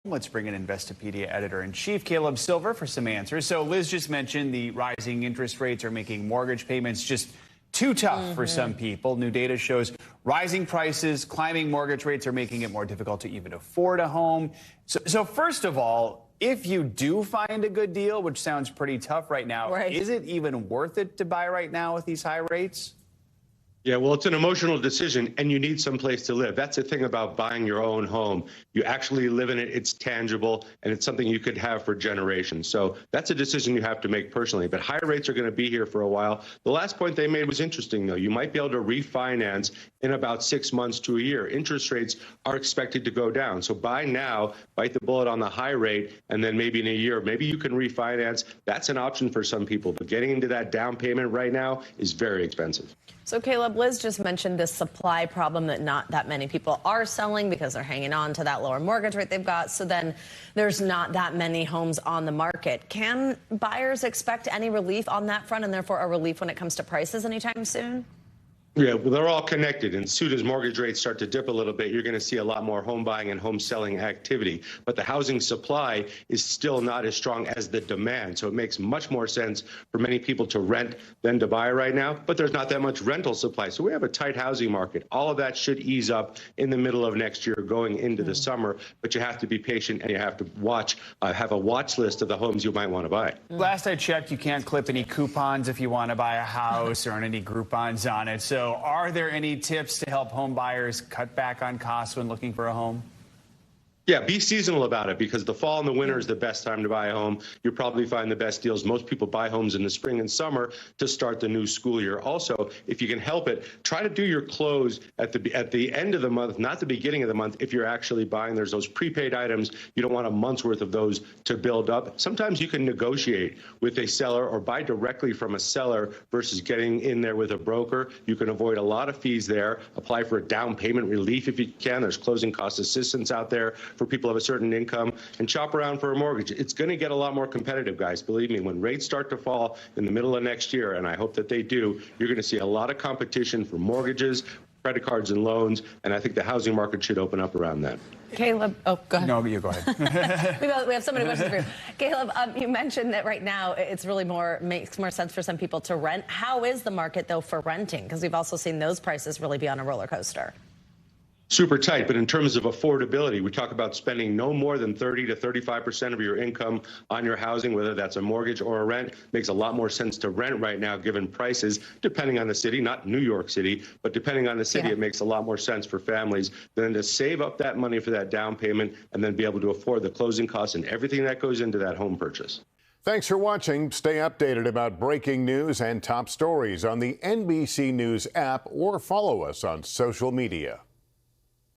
Let's bring in Investopedia editor-in-chief Caleb Silver for some answers. So Liz just mentioned the rising interest rates are making mortgage payments just too tough for some people. New data shows rising prices, climbing mortgage rates are making it more difficult to even afford a home. So first of all, if you do find a good deal, which sounds pretty tough right now, is it even worth it to buy right now with these high rates? Yeah, well, it's an emotional decision, and you need some place to live. That's the thing about buying your own home. You actually live in it, it's tangible, and it's something you could have for generations. So that's a decision you have to make personally. But high rates are going to be here for a while. The last point they made was interesting, though. You might be able to refinance in about 6 months to a year. Interest rates are expected to go down. So buy now, bite the bullet on the high rate, and then maybe in a year, maybe you can refinance. That's an option for some people. But getting into that down payment right now is very expensive. So, Caleb, Liz just mentioned this supply problem that not that many people are selling because they're hanging on to that lower mortgage rate they've got. So then there's not that many homes on the market. Can buyers expect any relief on that front and therefore a relief when it comes to prices anytime soon? Yeah, well, they're all connected. And soon as mortgage rates start to dip a little bit, you're going to see a lot more home buying and home selling activity. But the housing supply is still not as strong as the demand. So it makes much more sense for many people to rent than to buy right now. But there's not that much rental supply. So we have a tight housing market. All of that should ease up in the middle of next year going into the summer. But you have to be patient and you have to have a watch list of the homes you might want to buy. Last I checked, you can't clip any coupons if you want to buy a house or earn any Groupons on it. So are there any tips to help home buyers cut back on costs when looking for a home? Yeah, be seasonal about it because the fall and the winter is the best time to buy a home. You'll probably find the best deals. Most people buy homes in the spring and summer to start the new school year. Also, if you can help it, try to do your close at the end of the month, not the beginning of the month. If you're actually buying, there's those prepaid items. You don't want a month's worth of those to build up. Sometimes you can negotiate with a seller or buy directly from a seller versus getting in there with a broker. You can avoid a lot of fees there. Apply for a down payment relief if you can. There's closing cost assistance out there for people of a certain income, and shop around for a mortgage. It's going to get a lot more competitive, guys. Believe me, when rates start to fall in the middle of next year, and I hope that they do, you're going to see a lot of competition for mortgages, credit cards, and loans, and I think the housing market should open up around that. Caleb, oh, go ahead. No, you go ahead. we have so many questions for you. Caleb, you mentioned that right now it's really makes more sense for some people to rent. How is the market, though, for renting? Because we've also seen those prices really be on a roller coaster. Super tight, but in terms of affordability, we talk about spending no more than 30 to 35% of your income on your housing, whether that's a mortgage or a rent. Makes a lot more sense to rent right now, given prices, depending on the city, not New York City, but depending on the city, it makes a lot more sense for families than to save up that money for that down payment and then be able to afford the closing costs and everything that goes into that home purchase. Thanks for watching. Stay updated about breaking news and top stories on the NBC News app or follow us on social media.